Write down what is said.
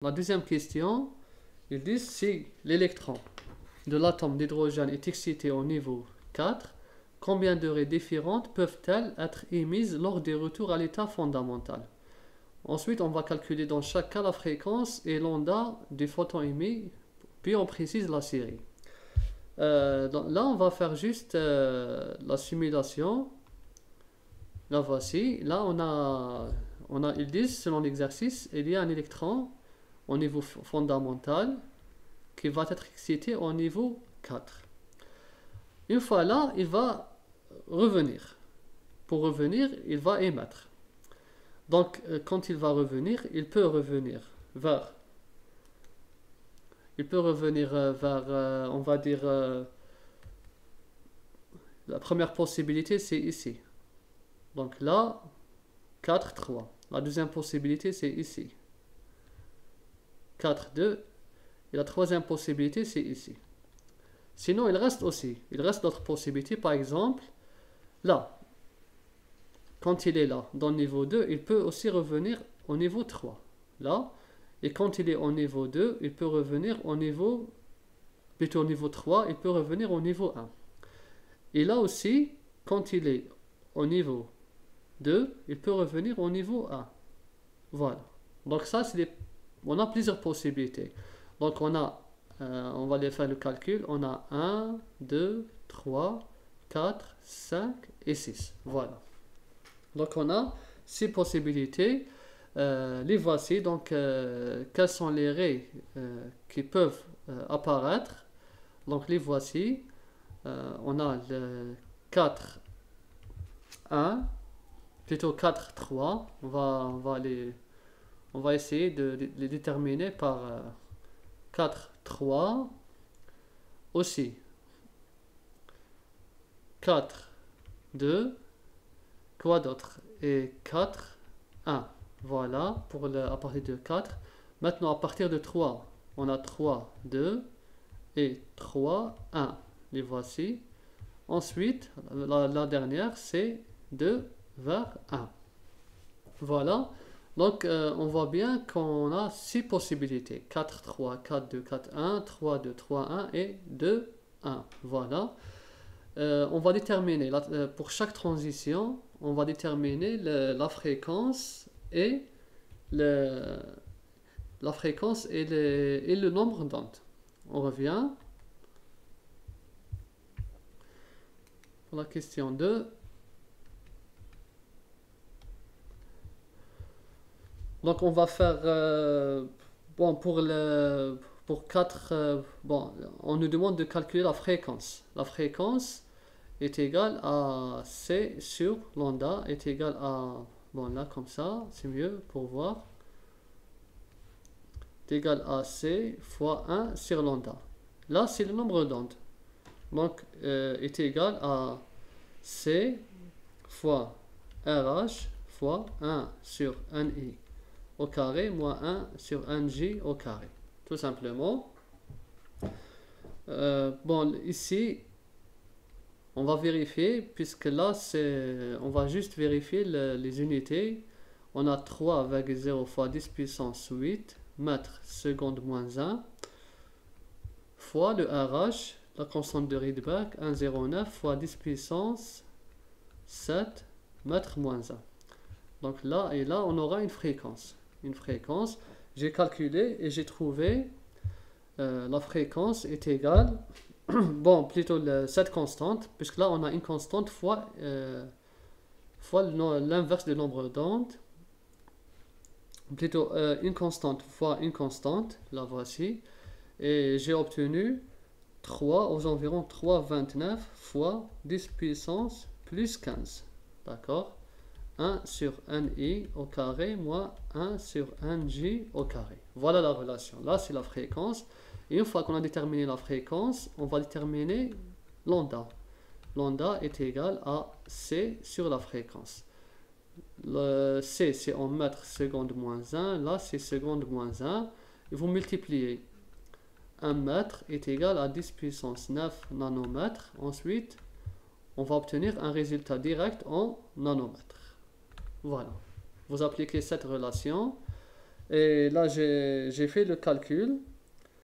La deuxième question, ils disent si l'électron de l'atome d'hydrogène est excité au niveau 4, combien de raies différentes peuvent-elles être émises lors des retours à l'état fondamental? Ensuite, on va calculer dans chaque cas la fréquence et l'onda du photon émis, puis on précise la série. Là, on va faire juste la simulation. La voici. Là, ils disent, selon l'exercice, il y a un électron au niveau fondamental qui va être excité au niveau 4. Une fois là, il va revenir. Pour revenir, il va émettre. Donc, quand il va revenir, il peut revenir vers, on va dire, la première possibilité, c'est ici. Donc là, 4, 3. La deuxième possibilité, c'est ici. 4, 2. Et la troisième possibilité, c'est ici. Sinon, il reste d'autres possibilités. Par exemple, là. Quand il est là, dans le niveau 2, il peut aussi revenir au niveau 3. Là. Et quand il est au niveau 2, il peut revenir au niveau... Plutôt au niveau 3, il peut revenir au niveau 1. Et là aussi, quand il est au niveau 2, il peut revenir au niveau 1. Voilà. Donc ça, on a plusieurs possibilités. Donc on va aller faire le calcul. On a 1, 2, 3, 4, 5 et 6. Voilà. Donc on a 6 possibilités. Les voici. Donc quelles sont les raies qui peuvent apparaître? Donc les voici. On a le 4, 1, plutôt 4, 3. On va essayer de les déterminer par 4, 3. Aussi 4, 2. Quoi d'autre? Et 4, 1. Voilà, à partir de 4. Maintenant, à partir de 3, on a 3, 2 et 3, 1. Les voici. Ensuite, la dernière, c'est 2 vers 1. Voilà. Donc, on voit bien qu'on a 6 possibilités. 4, 3, 4, 2, 4, 1, 3, 2, 3, 1 et 2, 1. Voilà. On va déterminer, pour chaque transition, on va déterminer la fréquence et le nombre d'ondes. On revient pour la question 2. Donc on va faire pour 4 on nous demande de calculer la fréquence. La fréquence est égale à C sur lambda est égal à, là comme ça, c'est mieux pour voir, est égal à C fois 1 sur lambda. Là, c'est le nombre d'ondes. Donc, est égal à C fois RH fois 1 sur 1i au carré moins 1 sur 1j au carré. Tout simplement. Ici, on va vérifier, puisque là, on va juste vérifier les unités. On a 3,0 fois 10 puissance 8 mètres seconde moins 1 fois le RH, la constante de Rydberg, 1,09 fois 10 puissance 7 mètres moins 1. Donc là et là, on aura une fréquence. J'ai calculé et j'ai trouvé la fréquence est égale plutôt cette constante, puisque là on a une constante fois l'inverse du nombre d'ondes, plutôt une constante fois une constante, la voici, et j'ai obtenu 3 aux environs 3,29 fois 10 puissance plus 15, d'accord, 1 sur 1i au carré moins 1 sur 1j au carré. Voilà la relation, là c'est la fréquence. Et une fois qu'on a déterminé la fréquence, on va déterminer l'onda. L'onda est égal à C sur la fréquence. Le C, c'est en mètres seconde moins 1. Là, c'est seconde moins 1. Et vous multipliez. 1 mètre est égal à 10 puissance 9 nanomètres. Ensuite, on va obtenir un résultat direct en nanomètres. Voilà. Vous appliquez cette relation. Et là, j'ai fait le calcul.